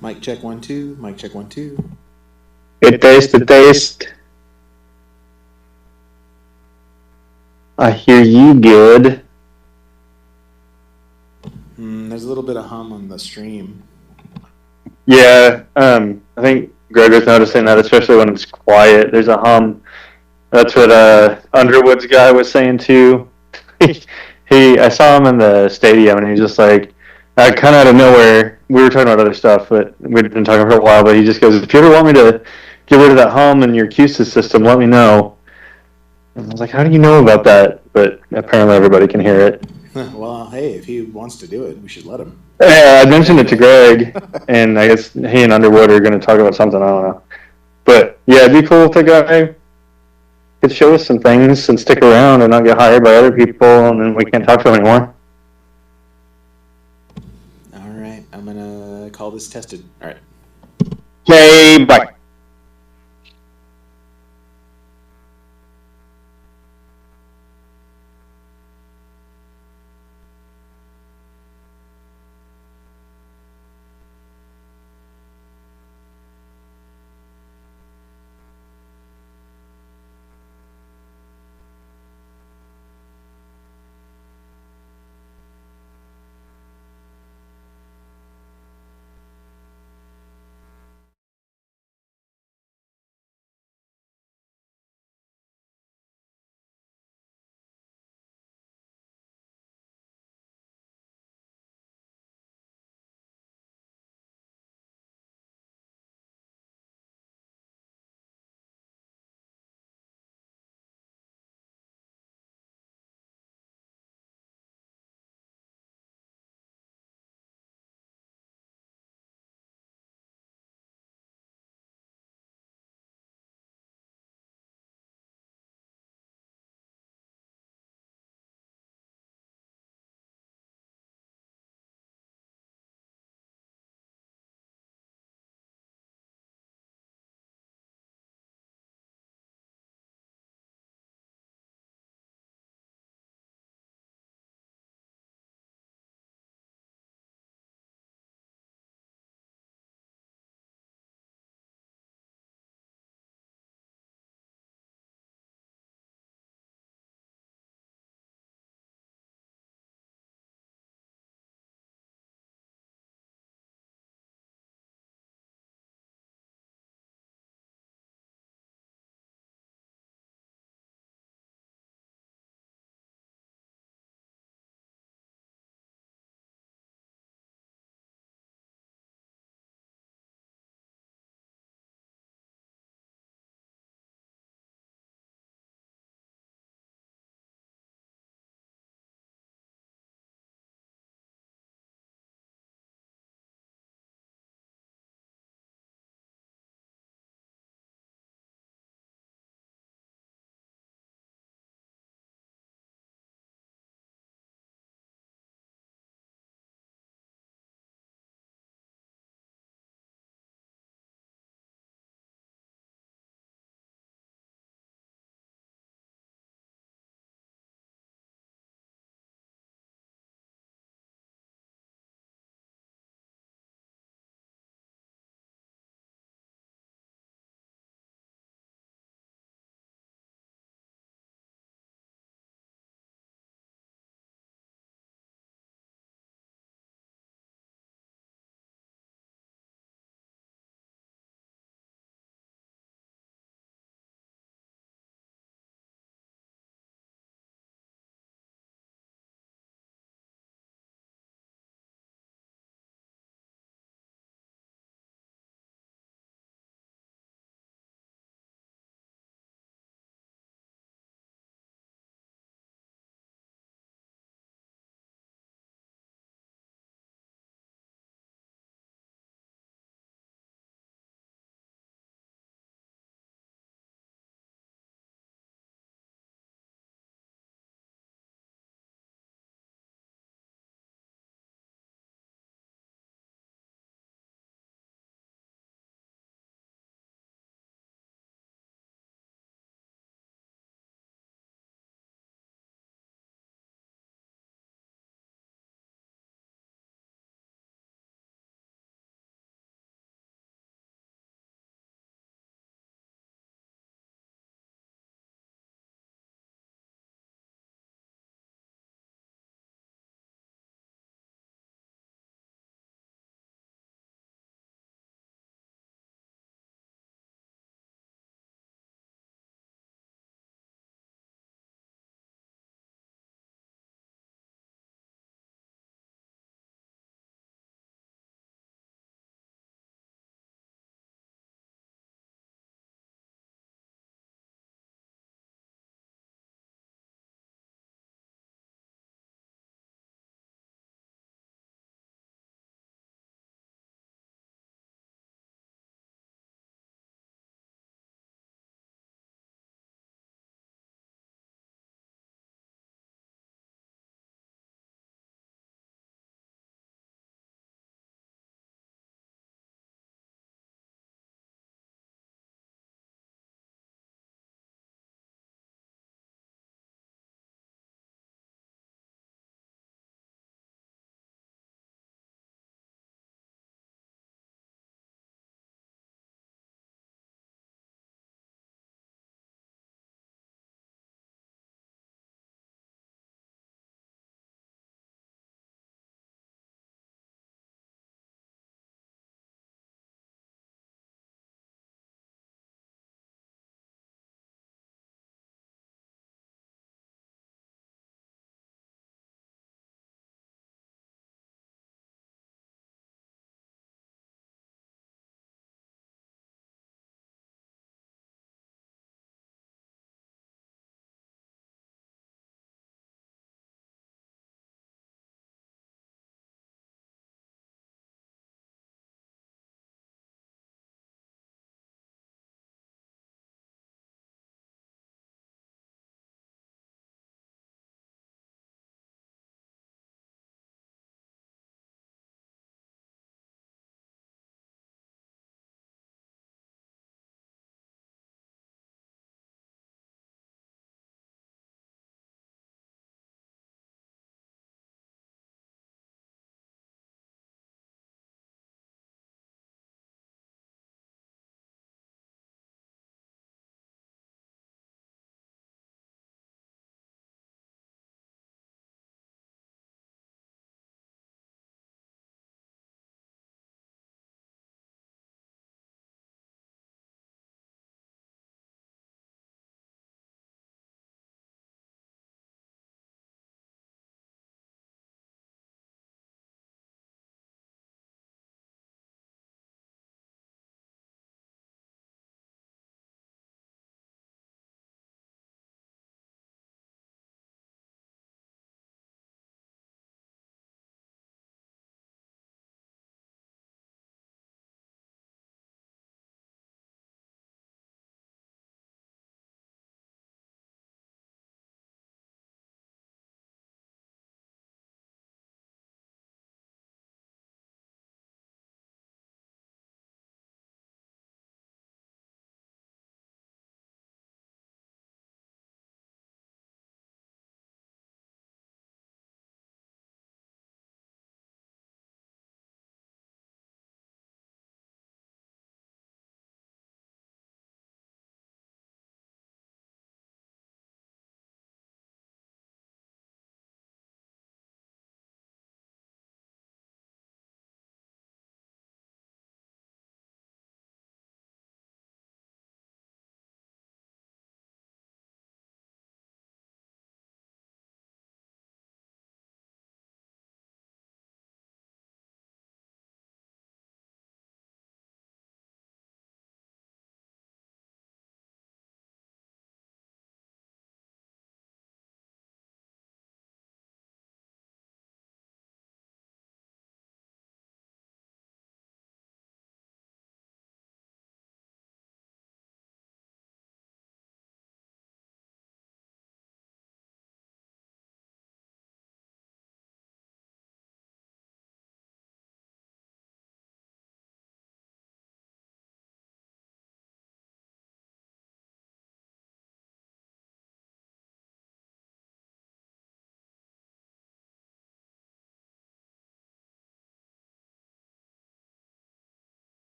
Mic check 1 2. Mic check 1 2. It taste, it taste. I hear you good. There's a little bit of hum on the stream. Yeah, I think Greg was noticing that, especially when it's quiet. There's a hum. That's what Underwood's guy was saying too. I saw him in the stadium, and he's just like, kind of out of nowhere. We were talking about other stuff, but we'd been talking for a while. But he just goes, "If you ever want me to get rid of that hum in your QSys system, let me know." And I was like, "How do you know about that?" But apparently, everybody can hear it. Well, hey, if he wants to do it, we should let him. Yeah, I mentioned it to Greg, and I guess he and Underwood are going to talk about something. I don't know. But yeah, it'd be cool if the guy could show us some things and stick around and not get hired by other people, and then we can't talk to him anymore. All right, I'm gonna call this tested. All right. Okay, bye.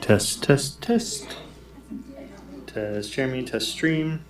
Test, test, test. Test Jeremy, test stream.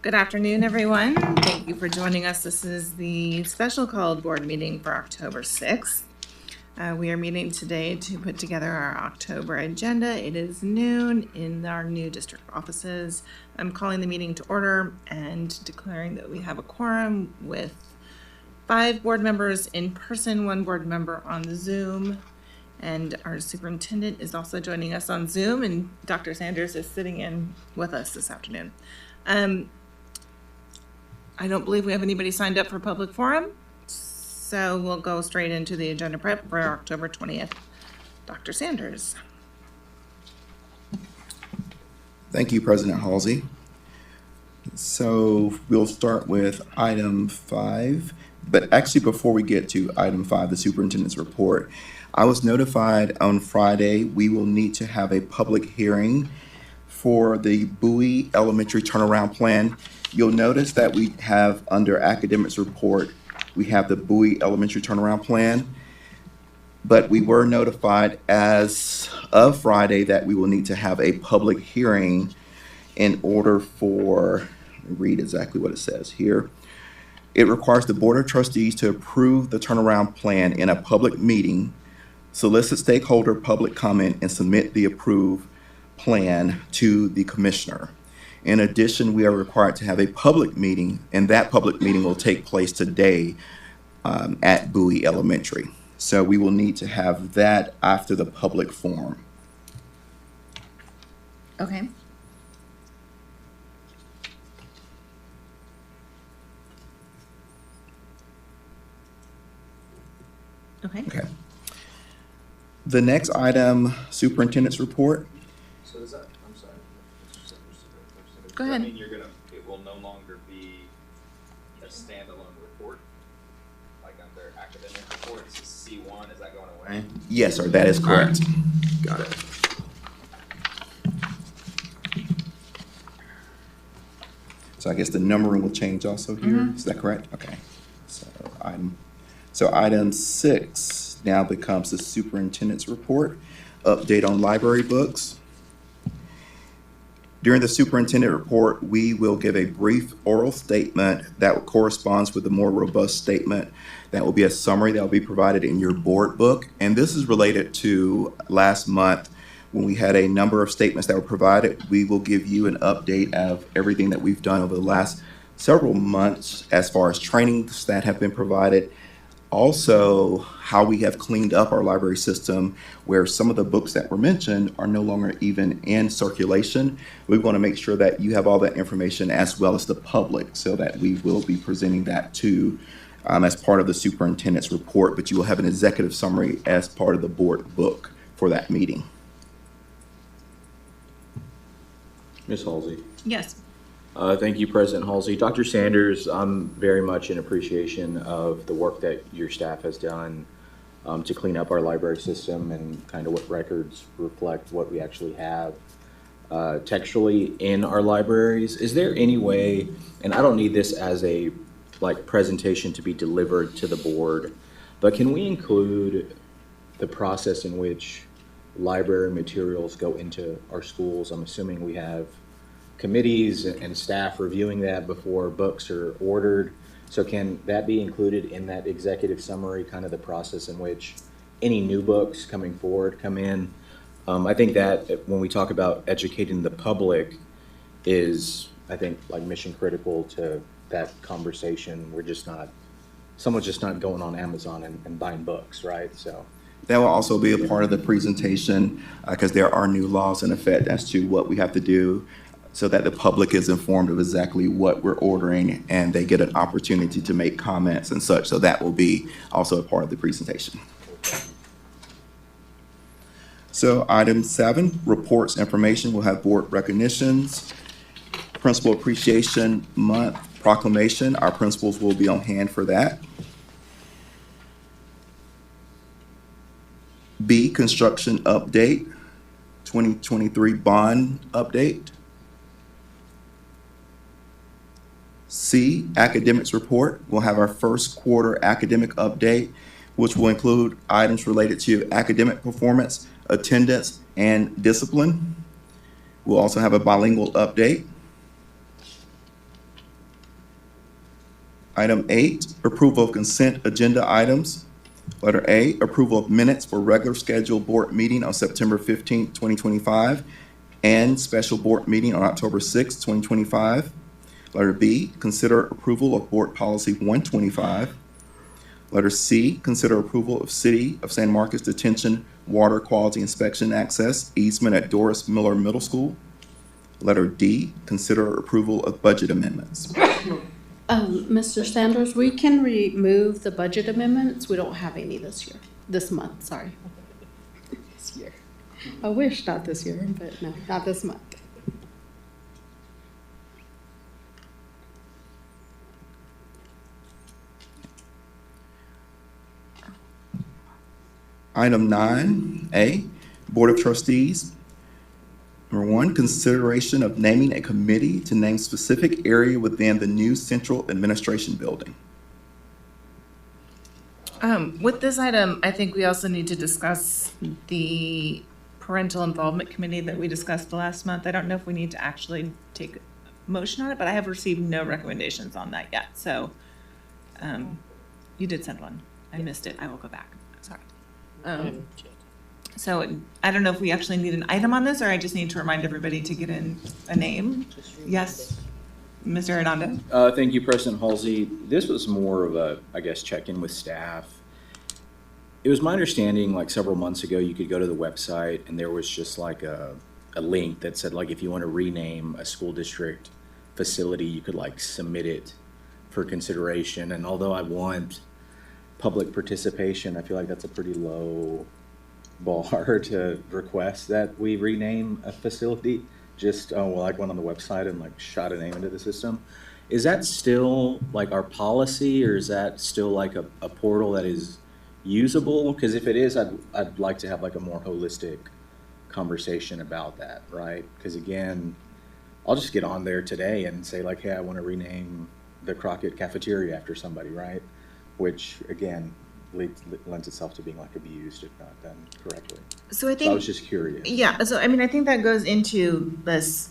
Good afternoon, everyone. Thank you for joining us. This is the special called board meeting for October 6th. We are meeting today to put together our October agenda. It is noon in our new district offices. I'm calling the meeting to order and declaring that we have a quorum with 5 board members in person, 1 board member on Zoom. And our superintendent is also joining us on Zoom, and Dr. Sanders is sitting in with us this afternoon. I don't believe we have anybody signed up for public forum, so we'll go straight into the agenda prep for October 20th. Dr. Sanders. Thank you, President Halsey. So we'll start with item 5, but actually before we get to item 5, the superintendent's report, I was notified on Friday we will need to have a public hearing for the Bowie Elementary Turnaround Plan. You'll notice that we have under academics report, we have the Bowie Elementary Turnaround Plan, but we were notified as of Friday that we will need to have a public hearing in order for, let me read exactly what it says here. It requires the Board of Trustees to approve the turnaround plan in a public meeting, solicit stakeholder public comment, and submit the approved plan to the commissioner. In addition, we are required to have a public meeting, and that public meeting will take place today at Bowie Elementary. So we will need to have that after the public forum. Okay. Okay. Okay. The next item, superintendent's report. So is that, I'm sorry. Go Does ahead. that mean it will no longer be a standalone report? Like under academic reports, it's C1, is that going away? Yes, sir, that is correct. Got it. So I guess the numbering will change also here. Is that correct? Okay. So item 6 now becomes the superintendent's report, update on library books. During the superintendent report, we will give a brief oral statement that corresponds with a more robust statement. That will be a summary that will be provided in your board book. And this is related to last month when we had a number of statements that were provided. We will give you an update of everything that we've done over the last several months as far as trainings that have been provided. Also, how we have cleaned up our library system, where some of the books that were mentioned are no longer even in circulation. We want to make sure that you have all that information as well as the public, so that we will be presenting that to as part of the superintendent's report, but you will have an executive summary as part of the board book for that meeting. Ms. Halsey. Yes. Thank you, President Halsey. Dr. Sanders, I'm very much in appreciation of the work that your staff has done to clean up our library system and kind of what records reflect what we actually have textually in our libraries. Is there any way, and I don't need this as a presentation to be delivered to the board, but can we include the process in which library materials go into our schools? I'm assuming we have committees and staff reviewing that before books are ordered. So can that be included in that executive summary, kind of the process in which any new books coming forward come in? I think that when we talk about educating the public is, I think, mission critical to that conversation. Someone's just not going on Amazon and buying books, right? So that will also be a part of the presentation because there are new laws in effect as to what we have to do, so that the public is informed of exactly what we're ordering and they get an opportunity to make comments and such. So that will be also a part of the presentation. So item 7, reports information. We'll have board recognitions, Principal Appreciation Month proclamation. Our principals will be on hand for that. B, construction update, 2023 bond update. C, academics report. We'll have our first quarter academic update, which will include items related to academic performance, attendance, and discipline. We'll also have a bilingual update. Item 8, approval of consent agenda items. Letter A, approval of minutes for regular scheduled board meeting on September 15th, 2025, and special board meeting on October 6th, 2025. Letter B, consider approval of Board Policy 125. Letter C, consider approval of City of San Marcos Detention Water Quality Inspection Access easement at Doris Miller Middle School. Letter D, consider approval of budget amendments. Mr. Sanders, we can remove the budget amendments. We don't have any this month, sorry. This year. I wish not this year, but no, not this month. Item 9A, Board of Trustees. Number 1, consideration of naming a committee to name specific area within the new central administration building. With this item, I think we also need to discuss the parental involvement committee that we discussed last month. I don't know if we need to actually take a motion on it, but I have received no recommendations on that yet. So you did send one. I missed it. I will go back. Sorry. So I don't know if we actually need an item on this, or I just need to remind everybody to get in a name. Yes, Mr. Arredondo? Thank you, President Halsey. This was more of a, I guess, check-in with staff. It was my understanding, like several months ago, you could go to the website and there was just like a link that said, like, if you want to rename a school district facility, you could like submit it for consideration. And although I want public participation, I feel like that's a pretty low bar to request that we rename a facility. Just, oh, well, I went on the website and like shot a name into the system. Is that still like our policy, or is that still like a portal that is usable? Because if it is, I'd like to have like a more holistic conversation about that, right? Because again, I'll just get on there today and say like, hey, I want to rename the Crockett cafeteria after somebody, right? Which again, lends itself to being like abused if not done correctly. So I think I was just curious. Yeah, so I mean, I think that goes into this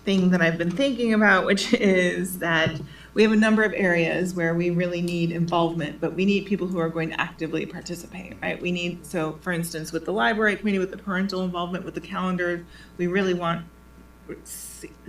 thing that I've been thinking about, which is that we have a number of areas where we really need involvement, but we need people who are going to actively participate, right? We need, so for instance, with the library committee, with the parental involvement, with the calendar, we really want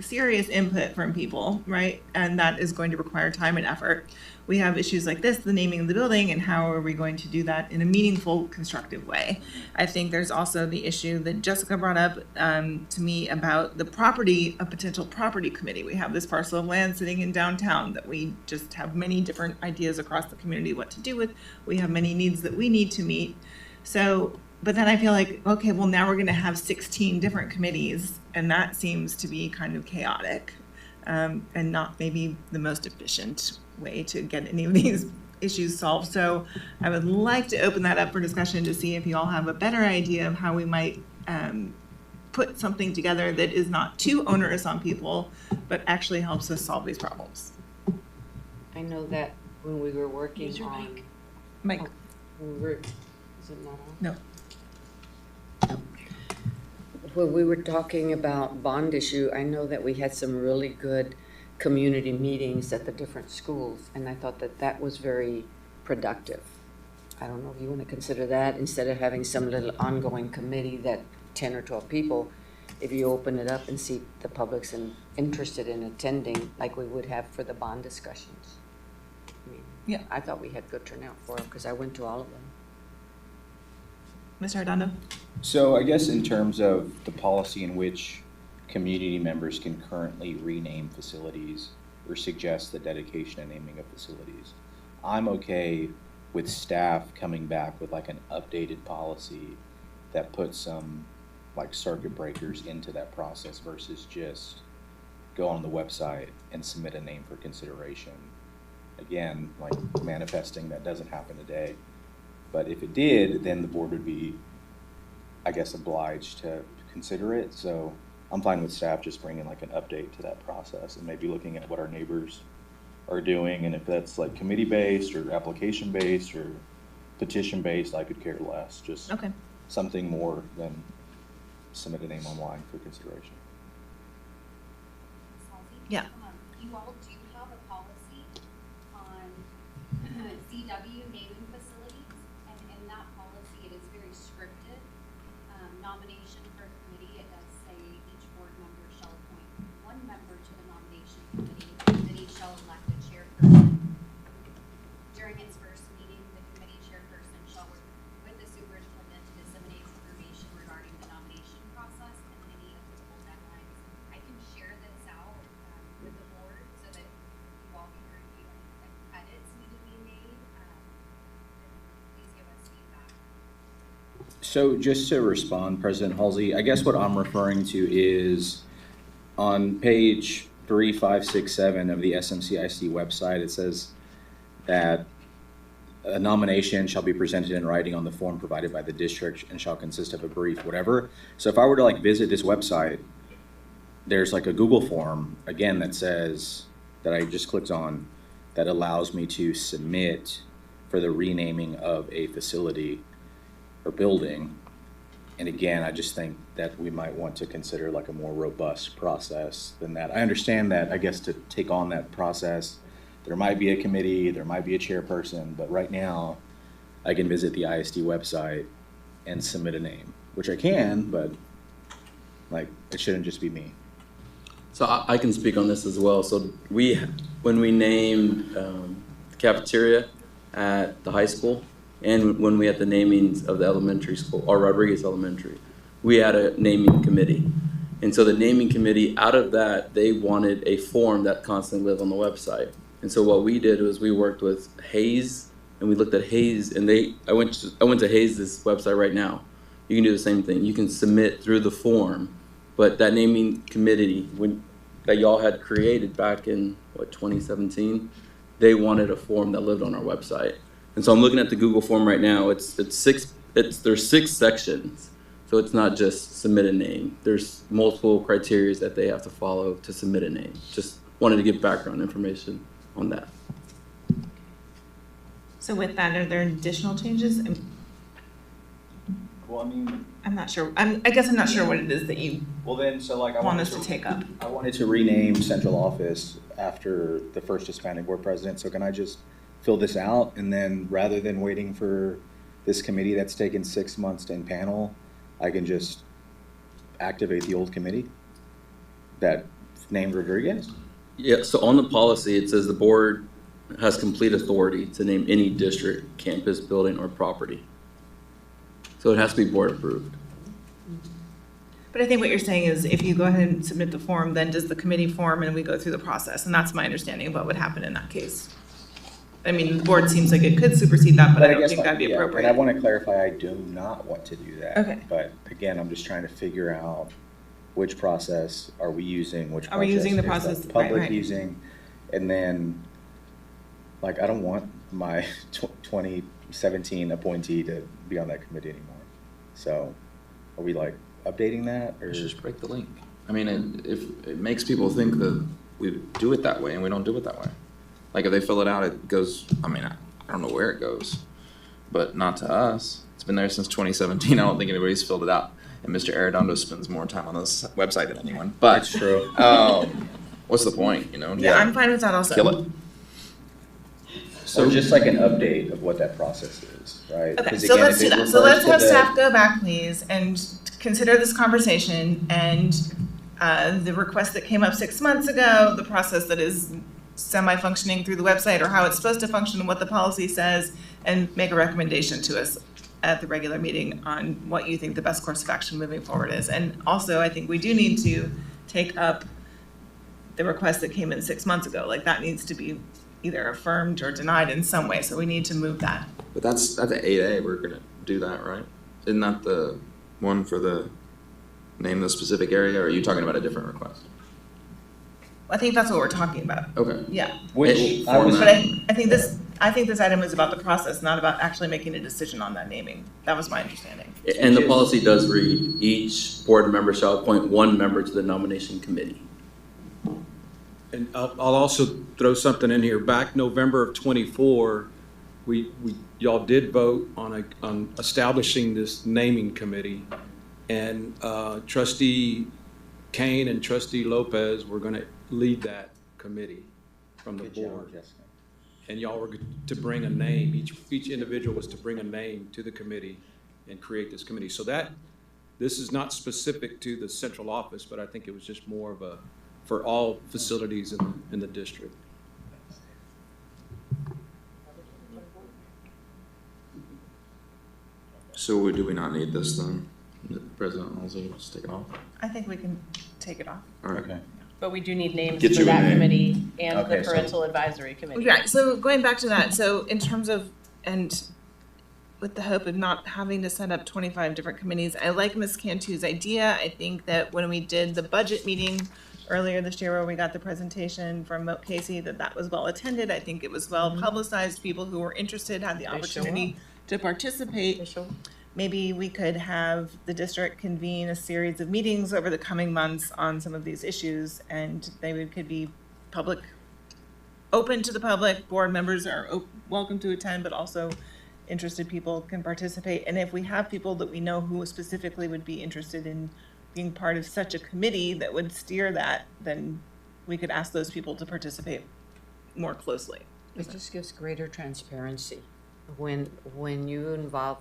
serious input from people, right? And that is going to require time and effort. We have issues like this, the naming of the building, and how are we going to do that in a meaningful, constructive way? I think there's also the issue that Jessica brought up to me about the property, a potential property committee. We have this parcel of land sitting in downtown that we just have many different ideas across the community what to do with. We have many needs that we need to meet. So, but then I feel like, okay, well, now we're going to have 16 different committees, and that seems to be kind of chaotic and not maybe the most efficient way to get any of these issues solved. So I would like to open that up for discussion to see if you all have a better idea of how we might put something together that is not too onerous on people, but actually helps us solve these problems. I know that when we were working on, Mike? when we were, is it not on? No. When we were talking about bond issue, I know that we had some really good community meetings at the different schools, and I thought that that was very productive. I don't know if you want to consider that, instead of having some little ongoing committee that 10 or 12 people, if you open it up and see the public's interested in attending, like we would have for the bond discussions. I mean, Yeah. I thought we had good turnout for them, because I went to all of them. Mr. Arredondo? So I guess in terms of the policy in which community members can currently rename facilities or suggest the dedication and naming of facilities, I'm okay with staff coming back with like an updated policy that puts some like circuit breakers into that process versus just go on the website and submit a name for consideration. Again, like manifesting that doesn't happen today. But if it did, then the board would be, I guess, obliged to consider it. So I'm fine with staff just bringing like an update to that process and maybe looking at what our neighbors are doing. And if that's like committee-based or application-based or petition-based, I could care less. Just Okay. something more than submit a name online for consideration. Yeah. You all do have a policy on CW naming facilities, and in that policy, it is very scripted. Nomination for a committee, it does say each board member shall appoint one member to the nomination committee. The committee shall elect a chairperson. During its first meeting, the committee chairperson shall work with the superintendent to disseminate information regarding the nomination process and any applicable deadlines. I can share this out with the board so that So just to respond, President Halsey, I guess what I'm referring to is on page 3567 of the SMCIC website, it says that a nomination shall be presented in writing on the form provided by the district and shall consist of a brief, whatever. So if I were to like visit this website, there's like a Google form, again, that says, that I just clicked on, that allows me to submit for the renaming of a facility or building. And again, I just think that we might want to consider like a more robust process than that. I understand that, I guess, to take on that process, there might be a committee, there might be a chairperson, but right now, I can visit the ISD website and submit a name, which I can, but like, it shouldn't just be me. So I can speak on this as well. So when we named the cafeteria at the high school, and when we had the namings of the elementary school, or Rodriguez Elementary, we had a naming committee. And so the naming committee, out of that, they wanted a form that constantly lived on the website. And so what we did was we worked with Hayes, and we looked at Hayes, and I went to Hayes' website right now. You can do the same thing. You can submit through the form, but that naming committee that y'all had created back in 2017, they wanted a form that lived on our website. And so I'm looking at the Google form right now. There's 6 sections, so it's not just submit a name. There's multiple criteria that they have to follow to submit a name. Just wanted to give background information on that. So with that, are there additional changes? Well, I mean, I'm not sure. I guess I'm not sure what it is that you well then, so like I want wanted us to take up. I wanted to rename central office after the first Hispanic board president, so can I just fill this out, and then rather than waiting for this committee that's taken 6 months to impanel, I can just activate the old committee that named Rodriguez? Yeah, so on the policy, it says the board has complete authority to name any district, campus, building, or property. So it has to be board approved. But I think what you're saying is if you go ahead and submit the form, then does the committee form and we go through the process? And that's my understanding of what would happen in that case. I mean, the board seems like it could supersede that, but I don't think that'd be appropriate. And I want to clarify, I do not want to do that. Okay. But again, I'm just trying to figure out which process are we using, which Are we using the process process- is the public right. using, and then, like, I don't want my 2017 appointee to be on that committee anymore. So, are we like updating that, or? Let's just break the link. I mean, if it makes people think that we do it that way, and we don't do it that way. Like, if they fill it out, it goes, I mean, I don't know where it goes, but not to us. It's been there since 2017. I don't think anybody's filled it out. And Mr. Arredondo spends more time on this website than anyone. But That's true. what's the point, you know? Yeah, I'm fine with that also. Kill it. So just like an update of what that process is, right? Okay, 'Cause so again, let's if do it that. So refers let's to have the- staff go back, please, and consider this conversation and the request that came up 6 months ago, the process that is semi-functioning through the website, or how it's supposed to function and what the policy says, and make a recommendation to us at the regular meeting on what you think the best course of action moving forward is. And also, I think we do need to take up the request that came in 6 months ago. Like, that needs to be either affirmed or denied in some way, so we need to move that. But that's at 8A, we're gonna do that, right? Isn't that the one for the name the specific area, or are you talking about a different request? I think that's what we're talking about. Okay. Yeah. Which I was, But I think this item is about the process, not about actually making a decision on that naming. That was my understanding. And the policy does read, each board member shall appoint one member to the nomination committee. And I'll also throw something in here. Back November of '24, y'all did vote on establishing this naming committee, and Trustee Kane and Trustee Lopez were going to lead that committee from the Good job, board. Jessica. And y'all were to bring a name. Each individual was to bring a name to the committee and create this committee. So this is not specific to the central office, but I think it was just more of a for all facilities in the district. So do we not need this then? President Halsey, just take it off? I think we can take it off. All right. Okay. But we do need names Get for you a that name. committee and Okay, the so- parental advisory committee. Right, so going back to that, so in terms of, and with the hope of not having to set up 25 different committees. I like Ms. Cantu's idea. I think that when we did the budget meeting earlier this year where we got the presentation from Moat Casey, that was well attended. I think it was well publicized. People who were interested had the opportunity to participate. Maybe we could have the district convene a series of meetings over the coming months on some of these issues, and could be public, open to the public. Board members are welcome to attend, but also interested people can participate. And if we have people that we know who specifically would be interested in being part of such a committee that would steer that, then we could ask those people to participate more closely. It just gives greater transparency. When you involve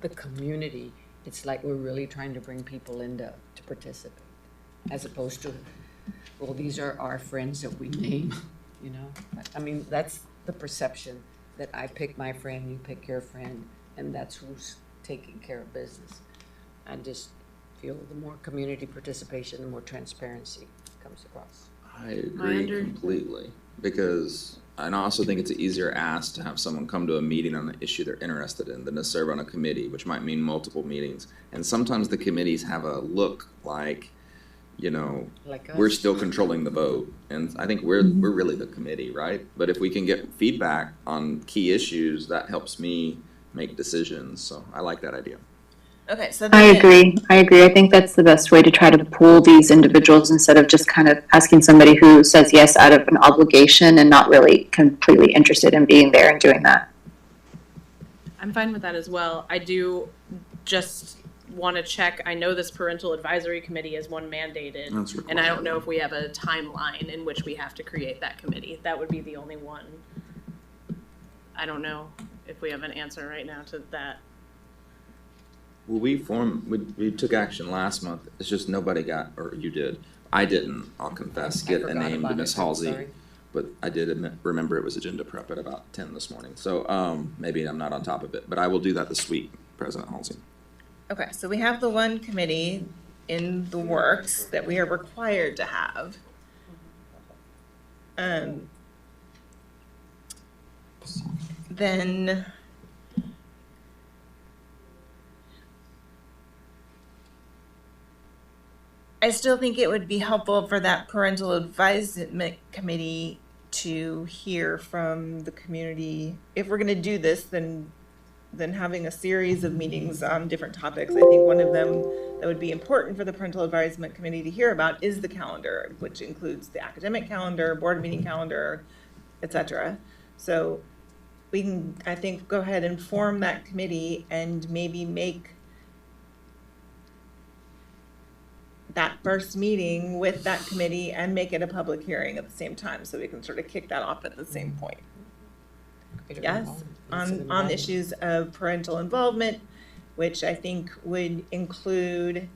the community, it's like we're really trying to bring people in to participate, as opposed to, well, these are our friends that we name, you know? I mean, that's the perception, that I pick my friend, you pick your friend, and that's who's taking care of business. I just feel the more community participation, the more transparency comes across. I agree completely, because I also think it's an easier ask to have someone come to a meeting on an issue they're interested in than to serve on a committee, which might mean multiple meetings. And sometimes the committees have a look like, you know, Like we're us. still controlling the vote. And I think we're really the committee, right? But if we can get feedback on key issues, that helps me make decisions. So I like that idea. Okay, so I agree. I think that's the best way to try to pool these individuals instead of just kind of asking somebody who says yes out of an obligation and not really completely interested in being there and doing that. I'm fine with that as well. I do just want to check. I know this parental advisory committee is one mandated, and I don't know if we have a timeline in which we have to create that committee. That would be the only one. I don't know if we have an answer right now to that. Well, we took action last month. It's just nobody got, or you did. I didn't, I'll confess, get a name to Miss Halsey. But I did remember it was agenda prep at about 10 this morning. So maybe I'm not on top of it, but I will do that this week, President Halsey. Okay, so we have the one committee in the works that we are required to have. Then I still think it would be helpful for that parental advisement committee to hear from the community. If we're going to do this, then having a series of meetings on different topics. I think one of them that would be important for the parental advisement committee to hear about is the calendar, which includes the academic calendar, board meeting calendar, etc. So we can, I think, go ahead and form that committee and maybe make that first meeting with that committee and make it a public hearing at the same time, so we can sort of kick that off at the same point. Yes, on issues of parental involvement, which I think would include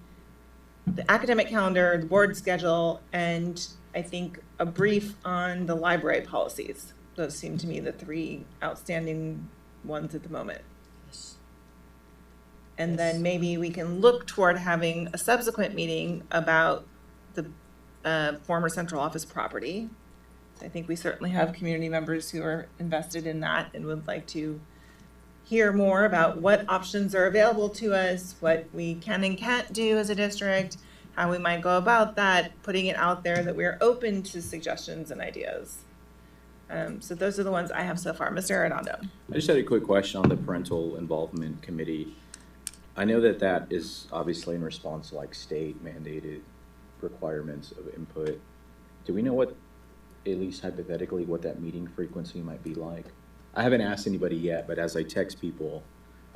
the academic calendar, the board schedule, and I think a brief on the library policies. Those seem to me the three outstanding ones at the moment. And then maybe we can look toward having a subsequent meeting about the former central office property. I think we certainly have community members who are invested in that and would like to hear more about what options are available to us, what we can and can't do as a district, how we might go about that, putting it out there that we're open to suggestions and ideas. So those are the ones I have so far. Mr. Arredondo. I just had a quick question on the parental involvement committee. I know that that is obviously in response to like state mandated requirements of input. Do we know what, at least hypothetically, what that meeting frequency might be like? I haven't asked anybody yet, but as I text people,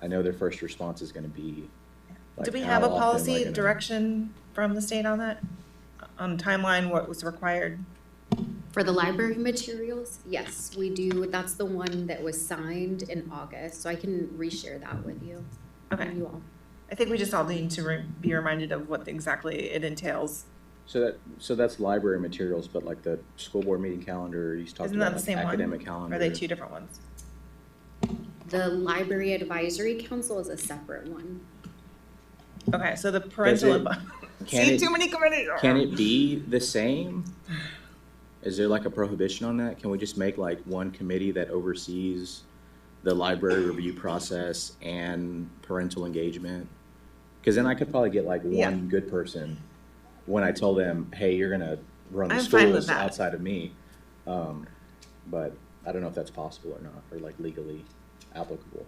I know their first response is going to be like, do we have a policy direction from the state on that? On timeline, what was required? For the library materials, yes, we do. That's the one that was signed in August, so I can reshare that with you. Okay. You all. I think we just all need to be reminded of what exactly it entails. So that's library materials, but like the school board meeting calendar, he's talking Isn't that about the same academic one? calendar. Or are they two different ones? The library advisory council is a separate one. Okay, so the parental. See, too many committees. Can it be the same? Is there like a prohibition on that? Can we just make like one committee that oversees the library review process and parental engagement? Because then I could probably get like one good person when I tell them, hey, you're gonna run the I'm fine with schools that. outside of me. But I don't know if that's possible or not, or like legally applicable.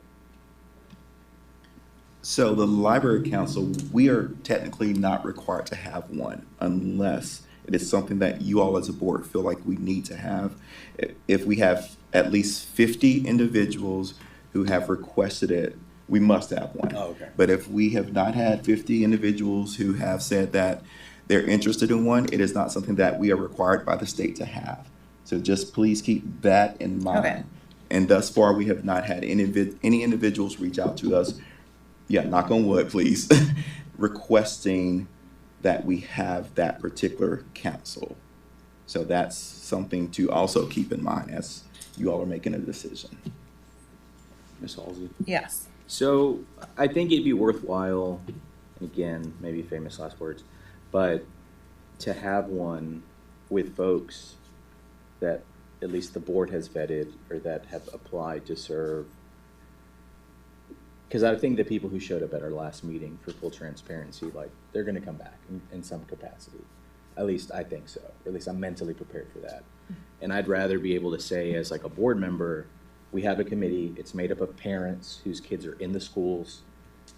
So the library council, we are technically not required to have one unless it is something that you all as a board feel like we need to have. If we have at least 50 individuals who have requested it, we must have one. Oh, okay. But if we have not had 50 individuals who have said that they're interested in one, it is not something that we are required by the state to have. So just please keep that in mind. Okay. And thus far, we have not had any individuals reach out to us, knock on wood, please, requesting that we have that particular council. So that's something to also keep in mind as you all are making a decision. Ms. Halsey? Yes. So I think it'd be worthwhile, again, maybe famous last words, but to have one with folks that at least the board has vetted or that have applied to serve. Because I think the people who showed up at our last meeting, for full transparency, like they're going to come back in some capacity. At least I think so. Or at least I'm mentally prepared for that. And I'd rather be able to say as like a board member, we have a committee. It's made up of parents whose kids are in the schools.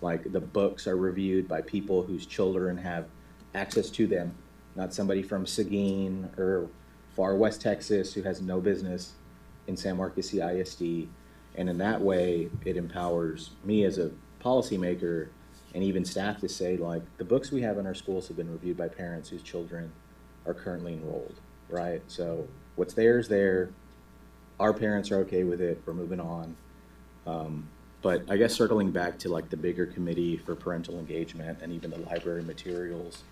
Like the books are reviewed by people whose children have access to them, not somebody from Seguin or far West Texas who has no business in San Marcos CISD. And in that way, it empowers me as a policymaker and even staff to say, like, the books we have in our schools have been reviewed by parents whose children are currently enrolled, right? So what's there is there. Our parents are okay with it. We're moving on. But I guess circling back to like the bigger committee for parental engagement and even the library materials,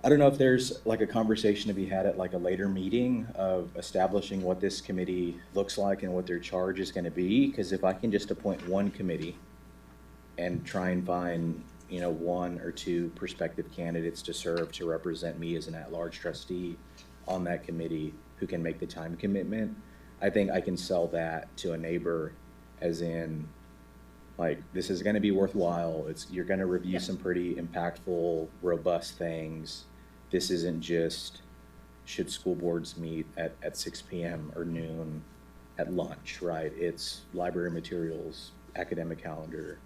I don't know if there's like a conversation to be had at like a later meeting of establishing what this committee looks like and what their charge is going to be. Because if I can just appoint one committee and try and find, you know, one or two prospective candidates to serve to represent me as an at-large trustee on that committee who can make the time commitment, I think I can sell that to a neighbor as in, like, this is going to be worthwhile. You're going to review some pretty impactful, robust things. This isn't just should school boards meet at 6 p.m. or noon at lunch, right? It's library materials, academic calendar,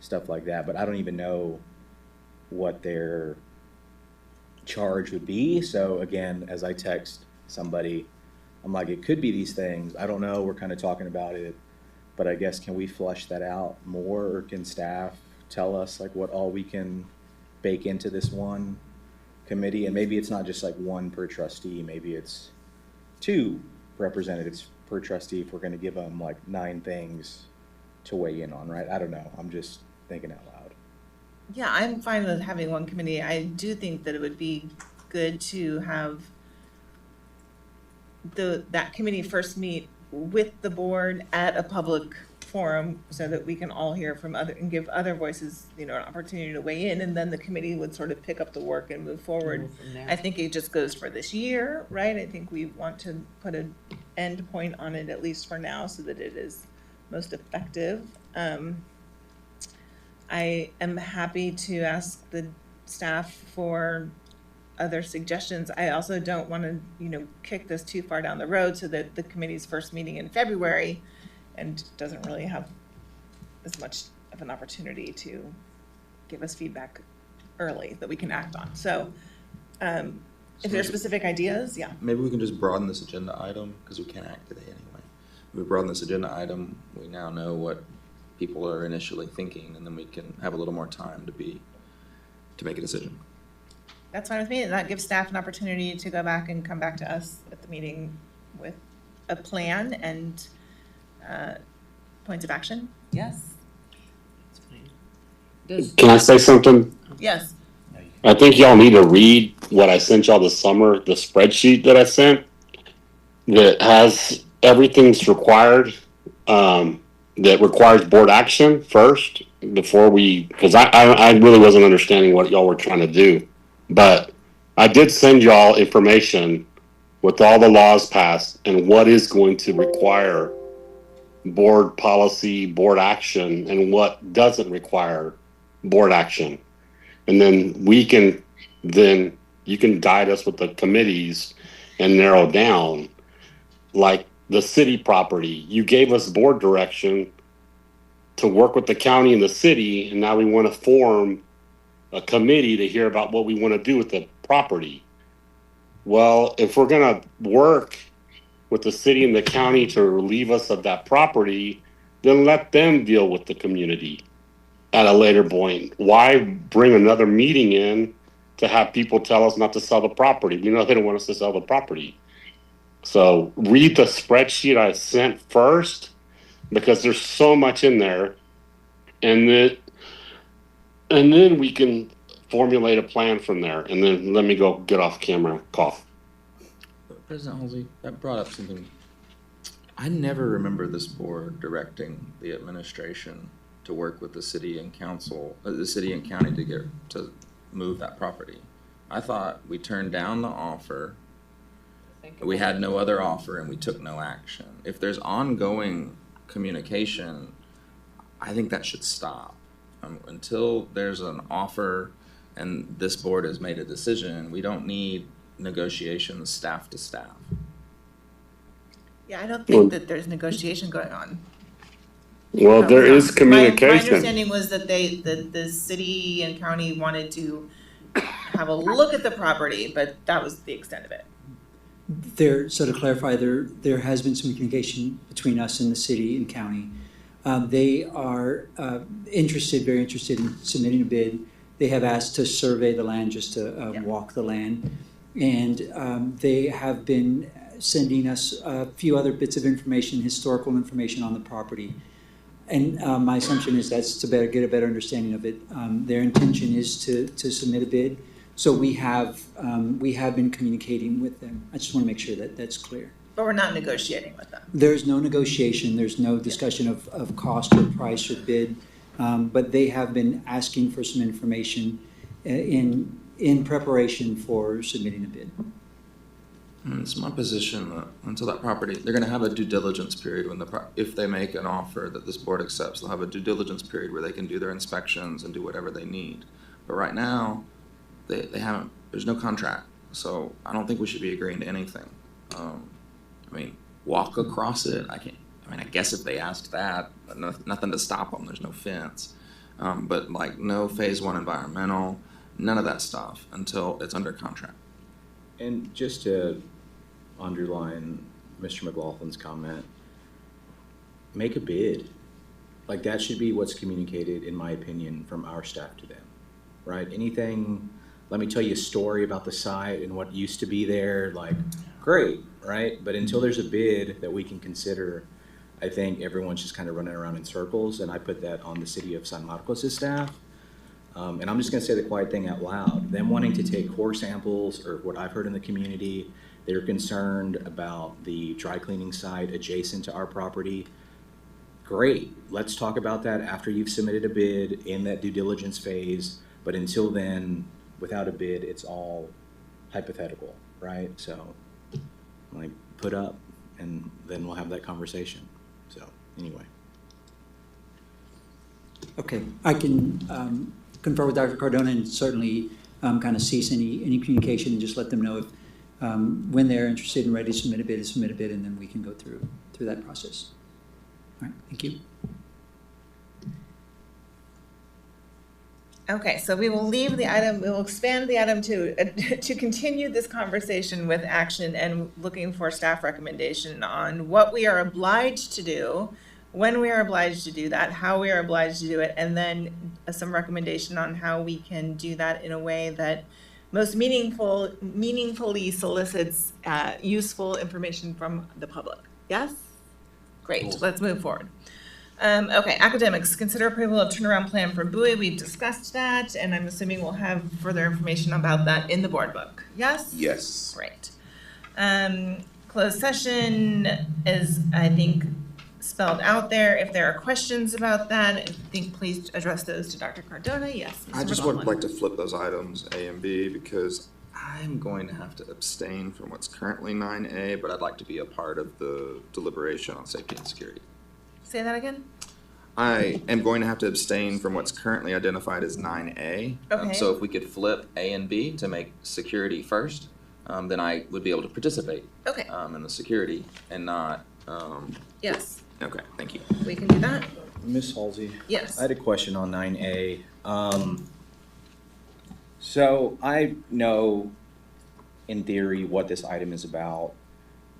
stuff like that. But I don't even know what their charge would be. So again, as I text somebody, I'm like, it could be these things. I don't know. We're kind of talking about it. But I guess, can we flesh that out more, or can staff tell us like what all we can bake into this one committee? And maybe it's not just like one per trustee. Maybe it's 2 representatives per trustee if we're going to give them like 9 things to weigh in on, right? I don't know. I'm just thinking out loud. Yeah, I'm fine with having one committee. I do think that it would be good to have that committee first meet with the board at a public forum so that we can all hear from other and give other voices, you know, an opportunity to weigh in, and then the committee would sort of pick up the work and move forward. I think it just goes for this year, right? I think we want to put an end point on it, at least for now, so that it is most effective. I am happy to ask the staff for other suggestions. I also don't want to, you know, kick this too far down the road so that the committee's first meeting in February and doesn't really have as much of an opportunity to give us feedback early that we can act on. So if there are specific ideas, Maybe we can just broaden this agenda item, because we can't act today anyway. If we broaden this agenda item, we now know what people are initially thinking, and then we can have a little more time to make a decision. That's fine with me. And that gives staff an opportunity to go back and come back to us at the meeting with a plan and points of action. Yes. Can I say something? Yes. I think y'all need to read what I sent y'all this summer, the spreadsheet that I sent that has everything's required, that requires board action first before because I really wasn't understanding what y'all were trying to do. But I did send y'all information with all the laws passed and what is going to require board policy, board action, and what doesn't require board action. And then you can guide us with the committees and narrow down, like the city property. You gave us board direction to work with the county and the city, and now we want to form a committee to hear about what we want to do with the property. Well, if we're going to work with the city and the county to relieve us of that property, then let them deal with the community at a later point. Why bring another meeting in to have people tell us not to sell the property? We know they don't want us to sell the property. So read the spreadsheet I sent first, because there's so much in there, and then we can formulate a plan from there. And then let me go get off camera, cough. President Halsey, that brought up something. I never remember this board directing the administration to work with the city and council, the city and county to move that property. I thought we turned down the offer. We had no other offer and we took no action. If there's ongoing communication, I think that should stop. Until there's an offer and this board has made a decision, we don't need negotiations staff to staff. Yeah, I don't think that there's negotiation going on. Well, there is communication. My understanding was that the city and county wanted to have a look at the property, but that was the extent of it. So to clarify, there has been some communication between us and the city and county. They are very interested in submitting a bid. They have asked to survey the land, just to walk the land. And they have been sending us a few other bits of information, historical information on the property. And my assumption is that's to get a better understanding of it. Their intention is to submit a bid. So we have been communicating with them. I just want to make sure that that's clear. But we're not negotiating with them. There's no negotiation. There's no discussion of cost or price or bid. But they have been asking for some information in preparation for submitting a bid. And it's my position that until that property, they're going to have a due diligence period if they make an offer that this board accepts, they'll have a due diligence period where they can do their inspections and do whatever they need. But right now, they haven't. There's no contract, so I don't think we should be agreeing to anything. Walk across it. I guess if they asked that, but nothing to stop them. There's no fence, but like no phase 1 environmental, none of that stuff until it's under contract. And just to underline Mr. McLaughlin's comment, make a bid. Like that should be what's communicated, in my opinion, from our staff to them, right? Anything, let me tell you a story about the site and what used to be there, like great, right? But until there's a bid that we can consider, I think everyone's just kind of running around in circles, and I put that on the city of San Marcos' staff. And I'm just going to say the quiet thing out loud. Them wanting to take core samples, or what I've heard in the community, they're concerned about the dry cleaning site adjacent to our property. Great. Let's talk about that after you've submitted a bid in that due diligence phase. But until then, without a bid, it's all hypothetical, right? So, like, put up, and then we'll have that conversation. So, anyway. Okay, I can confer with Dr. Cardona and certainly kind of cease any communication and just let them know if when they're interested and ready to submit a bid, and then we can go through that process. All right, thank you. Okay, so we will leave the item, we will expand the item to continue this conversation with action and looking for staff recommendation on what we are obliged to do, when we are obliged to do that, how we are obliged to do it, and then some recommendation on how we can do that in a way that most meaningfully solicits useful information from the public. Yes? Great, let's move forward. Okay, academics, consider approval of turnaround plan for Bowie. We've discussed that, and I'm assuming we'll have further information about that in the board book. Yes? Yes. Great. Closed session is, I think, spelled out there. If there are questions about that, I think please address those to Dr. Cardona. Yes. I just would like to flip those items A and B because I'm going to have to abstain from what's currently 9A, but I'd like to be a part of the deliberation on safety and security. Say that again? I am going to have to abstain from what's currently identified as 9A. Okay. So if we could flip A and B to make security first, then I would be able to participate Okay. in the security and not. Yes, Okay, thank you. we can do that. Ms. Halsey? Yes. I had a question on 9A. So I know in theory what this item is about,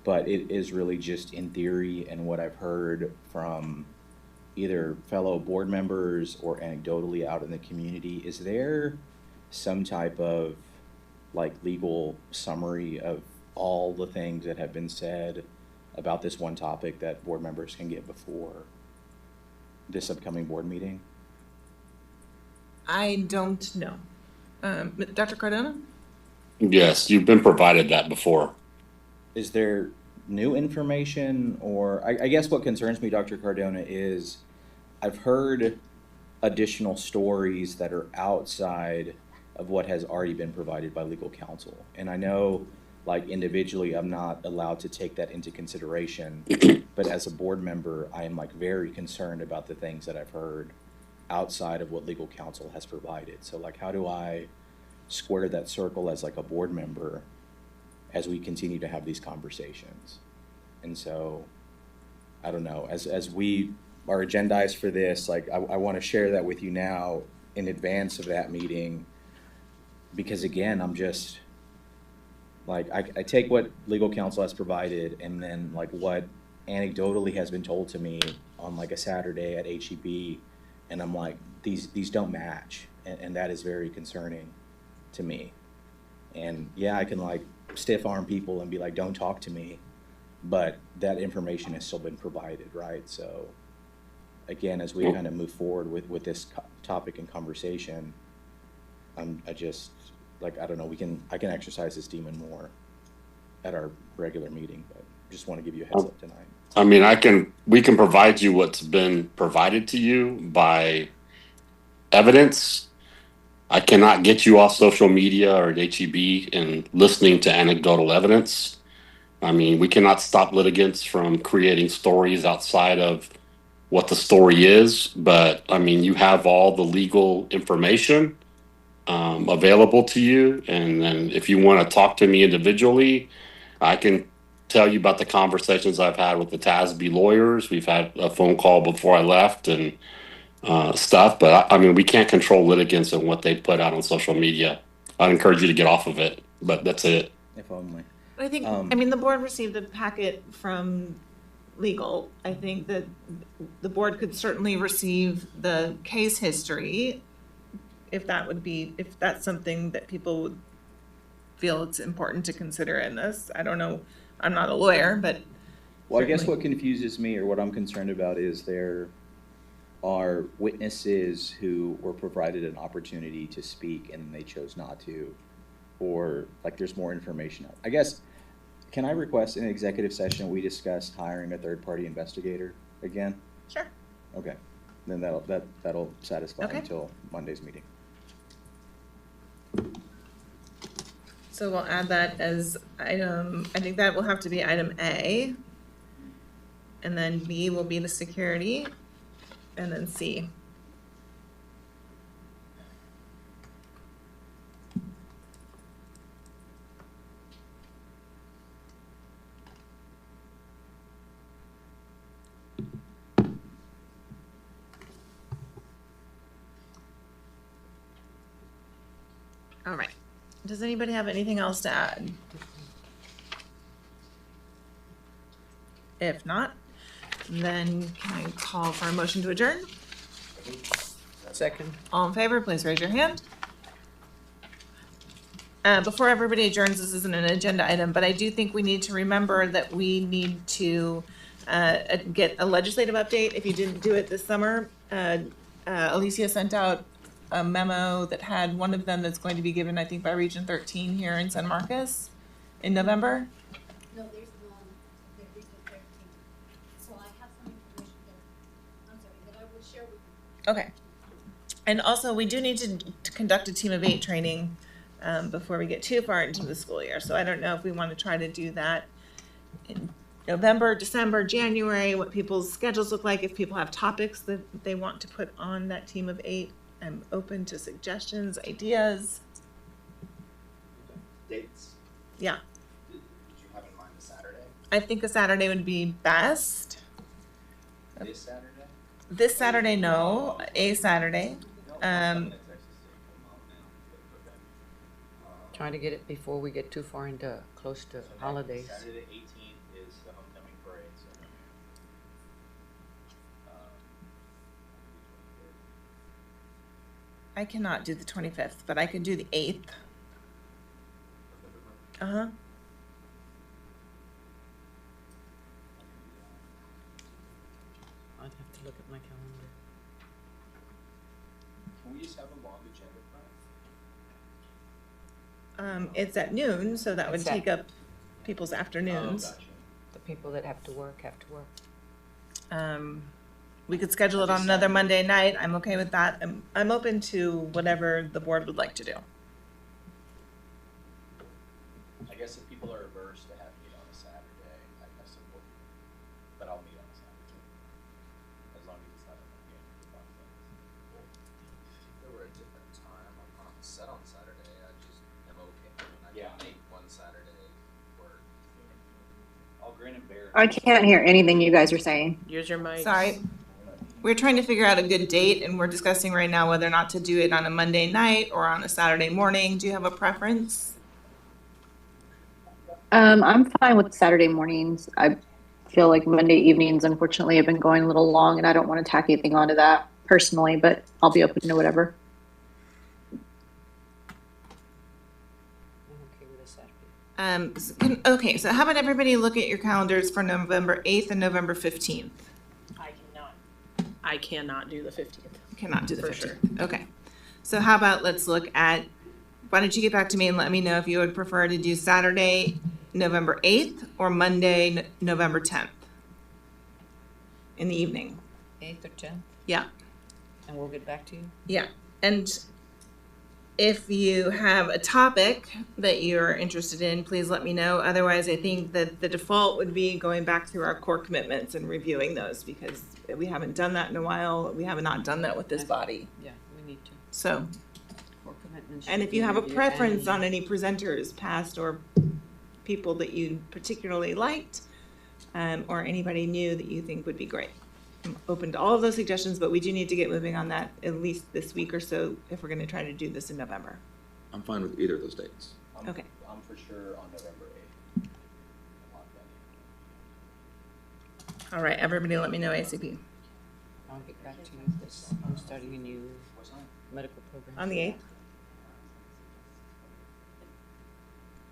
but it is really just in theory and what I've heard from either fellow board members or anecdotally out in the community. Is there some type of like legal summary of all the things that have been said about this one topic that board members can get before this upcoming board meeting? I don't know. Dr. Cardona? Yes, you've been provided that before. Is there new information, or I guess what concerns me, Dr. Cardona, is I've heard additional stories that are outside of what has already been provided by legal counsel. And I know, like, individually, I'm not allowed to take that into consideration, but as a board member, I am like very concerned about the things that I've heard outside of what legal counsel has provided. So like, how do I square that circle as like a board member as we continue to have these conversations? And so, I don't know, as we are agendized for this, like I want to share that with you now in advance of that meeting, because again, I'm just like, I take what legal counsel has provided and then like what anecdotally has been told to me on like a Saturday at HEB, and I'm like, these don't match, and that is very concerning to me. And yeah, I can like stiff arm people and be like, don't talk to me, but that information has still been provided, right? So again, as we kind of move forward with this topic and conversation, I just like, I don't know, I can exercise this demon more at our regular meeting, but just want to give you a heads up tonight. I mean, we can provide you what's been provided to you by evidence. I cannot get you off social media or at HEB and listening to anecdotal evidence. I mean, we cannot stop litigants from creating stories outside of what the story is, but I mean, you have all the legal information available to you. And then if you want to talk to me individually, I can tell you about the conversations I've had with the TASB lawyers. We've had a phone call before I left and stuff, but I mean, we can't control litigants and what they put out on social media. I'd encourage you to get off of it, but that's it. If only. I think, I mean, the board received a packet from legal. I think that the board could certainly receive the case history if that's something that people would feel it's important to consider in this. I don't know, I'm not a lawyer, but. Well, I guess what confuses me or what I'm concerned about is there are witnesses who were provided an opportunity to speak and they chose not to, or like there's more information. I guess, can I request in an executive session we discuss hiring a third-party investigator again? Sure. Okay, then that'll satisfy Okay. until Monday's meeting. So we'll add that as item, I think that will have to be item A. And then B will be the security, and then C. All right. Does anybody have anything else to add? If not, then can I call for a motion to adjourn? Second. All in favor, please raise your hand. Before everybody adjourns, this isn't an agenda item, but I do think we need to remember that we need to get a legislative update. If you didn't do it this summer, Alicia sent out a memo that had one of them that's going to be given, I think, by Region 13 here in San Marcos in November. No, there's one that Region 13. So I have some information that I will share with you. Okay. And also, we do need to conduct a team of 8 training before we get too far into the school year. So I don't know if we want to try to do that in November, December, January, what people's schedules look like, if people have topics that they want to put on that team of 8. I'm open to suggestions, ideas. Dates? Yeah, Did you have in mind a Saturday? I think a Saturday would be best. This Saturday? This Saturday, no, a Saturday. Trying to get it before we get too far into close to holidays. Saturday the 18th is the homecoming parade, so. I cannot do the 25th, but I can do the 8th. Uh-huh. I'd have to look at my calendar. Can we just have a long agenda for It's at noon, so that would It's at- take up people's afternoons. Gotcha. The people that have to work have to work. We could schedule it on another Monday night. I'm okay with that. I'm open to whatever the board would like to do. I guess if people are averse to having it on a Saturday, I support you. But I'll meet on a Saturday. As long as it's not in the beginning of the process. If there were a different time, I'm not set on Saturday, I just am okay. I can make one Saturday work. I'll grin and bear. I can't hear anything you guys are saying. Use your mic. Sorry. We're trying to figure out a good date, and we're discussing right now whether or not to do it on a Monday night or on a Saturday morning. Do you have a preference? I'm fine with Saturday mornings. I feel like Monday evenings, unfortunately, have been going a little long, and I don't want to tack anything onto that personally, but I'll be open to whatever. I'm okay with a Saturday. Okay, so how about everybody look at your calendars for November 8th and November 15th? I cannot do the 15th. Cannot do the For 15th. sure. Okay. So how about let's look at, why don't you get back to me and let me know if you would prefer to do Saturday, November 8th or Monday, November 10th? In the evening. 8th or 10th? Yeah. And we'll get back to you? Yeah. And if you have a topic that you're interested in, please let me know. Otherwise, I think that the default would be going back through our core commitments and reviewing those because we haven't done that in a while. We have not done that with this body. Yeah, we need to. So, Core commitments and should if you be have a reviewed preference annually. on any presenters, past or people that you particularly liked, or anybody new that you think would be great. I'm open to all of those suggestions, but we do need to get moving on that at least this week or so if we're going to try to do this in November. I'm fine with either of those dates. Okay. I'm for sure on November 8th. All right, everybody let me know ASAP. I'll get back to you because I'm starting a new medical program. On the 8th?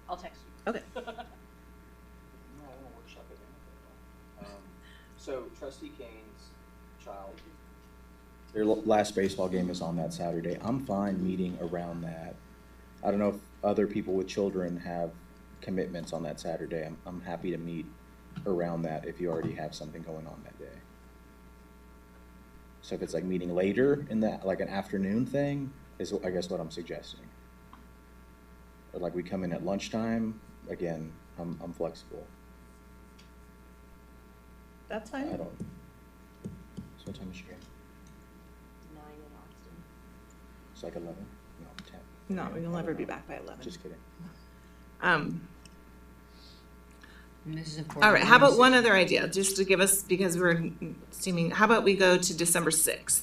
I'll text you. Okay. No, I want to workshop it. So Trustee Kane's child. Their last baseball game is on that Saturday. I'm fine meeting around that. I don't know if other people with children have commitments on that Saturday. I'm happy to meet around that if you already have something going on that day. So if it's like meeting later in that, like an afternoon thing, is I guess what I'm suggesting. Or like we come in at lunchtime, again, I'm flexible. That's I fine. don't. So what time is your game? 9 in Austin. It's like 11? No, 10. No, we'll never be back by 11. Just kidding. Um, And this is important. all right, how about one other idea, just to give us, because we're seeming, how about we go to December 6th?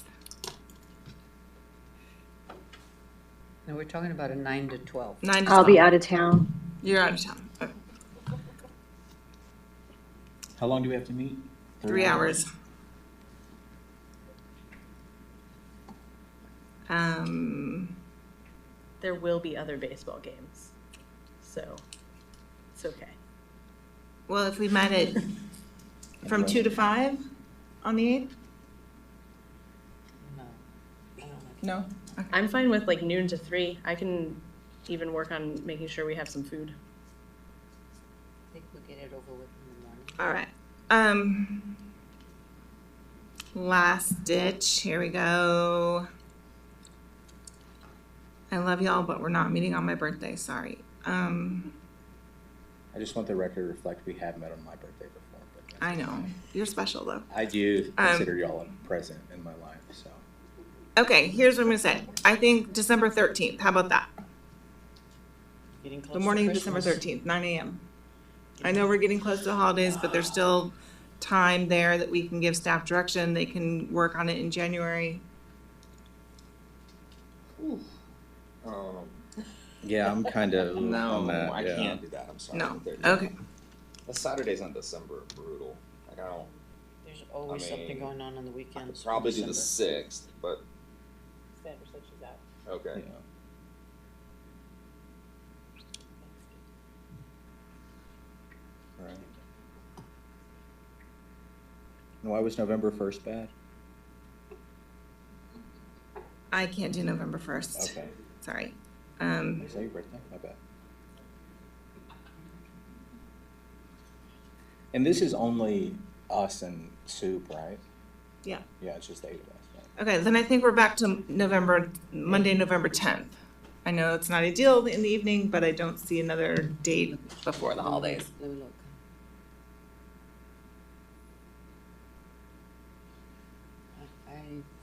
And we're talking about a 9 to 12. 9 to I'll be 12. out of town. You're out of town. Okay. How long do we have to meet? 3 hours. There will be other baseball games, so it's okay. Well, if we met it from 2 to 5 on the 8th? No. I don't know. No? I'm fine with like noon to 3. I can even work on making sure we have some food. I think we'll get it over with in the morning. All right. Last ditch, here we go. I love y'all, but we're not meeting on my birthday, sorry. I just want the record to reflect we have met on my birthday before. But I know. You're special, though. I do consider y'all a present in my life, so. Okay, here's what I'm gonna say. I think December 13th. How about that? Getting close The to morning of December Christmas. 13th, 9 a.m. I know we're getting close to the holidays, but there's still time there that we can give staff direction. They can work on it in January. Yeah, I'm kind of on that, I yeah. can't do that. I'm sorry. No. There's- Okay. The Saturdays in December are brutal. Like I don't. There's always something mean, going on the I weekends. could probably do the December. 6th, but Sandra said she's out. okay. Yeah. Right. And why was November 1st bad? I can't do November 1st. Okay. Sorry. Is that your birthday? My bad. And this is only us and Soup, right? Yeah. Yeah, it's just 8 of us. Right? Okay, then I think we're back to Monday, November 10th. I know it's not ideal in the evening, but I don't see another date before the holidays. Let me look. I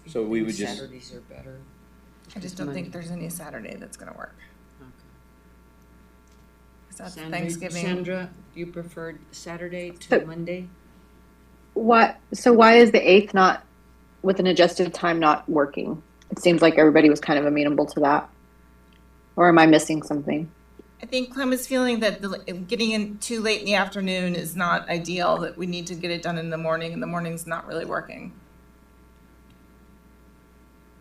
So we think would just- Saturdays are better. I just don't think there's any Saturday that's gonna work. Okay. 'Cause that's Sandra- Thanksgiving. Sandra, you preferred Saturday to So- Monday? Why is the 8th not, with an adjusted time, not working? It seems like everybody was kind of amenable to that. Or am I missing something? I think Clem is feeling that getting in too late in the afternoon is not ideal, that we need to get it done in the morning, and the morning's not really working.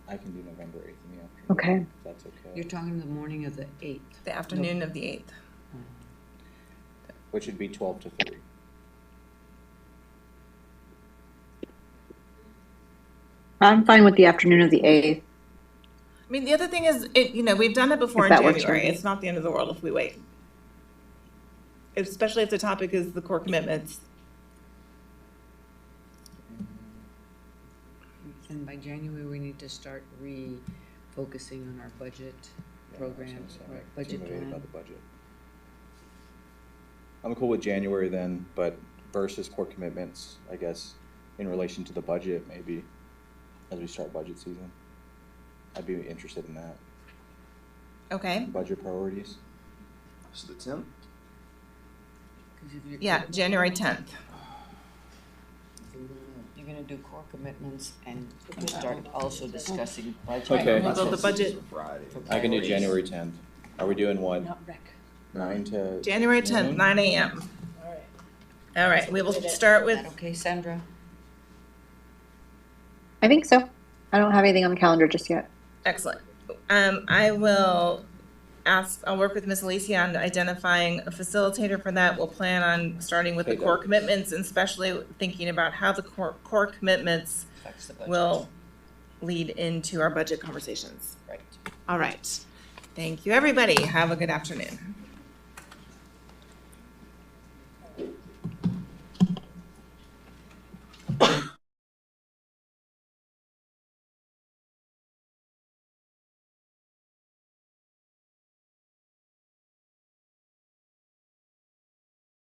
I can do November 8th in the afternoon. Okay. If that's okay. You're talking the morning of the 8th. The afternoon of the 8th. Which would be 12 to 3. I'm fine with the afternoon of the 8th. I mean, the other thing is, we've done it before If in that works for January. me. It's not the end of the world if we wait. Especially if the topic is the core commitments. And by January, we need to start refocusing on our budget program, our budget Intimidated plan. about the budget. I'm cool with January then, but versus core commitments, I guess, in relation to the budget, maybe, as we start budget season. I'd be interested in that. Okay. Budget priorities. So the 10th. 'Cause if you're- Yeah, January 10th. You're gonna do core commitments and start also discussing budget. Okay. We'll build the budget. I can do January 10th. Are we doing what? Not rec. 9 to? January 10th, noon? 9 a.m. All right, we will start Is with, that okay, Sandra? I think so. I don't have anything on the calendar just yet. excellent. I'll work with Ms. Alicia on identifying a facilitator for that. We'll plan on starting with the Okay, core good. commitments and especially thinking about how the core commitments Affects the budget. will lead into our budget conversations. Right. All right. Thank you, everybody. Have a good afternoon.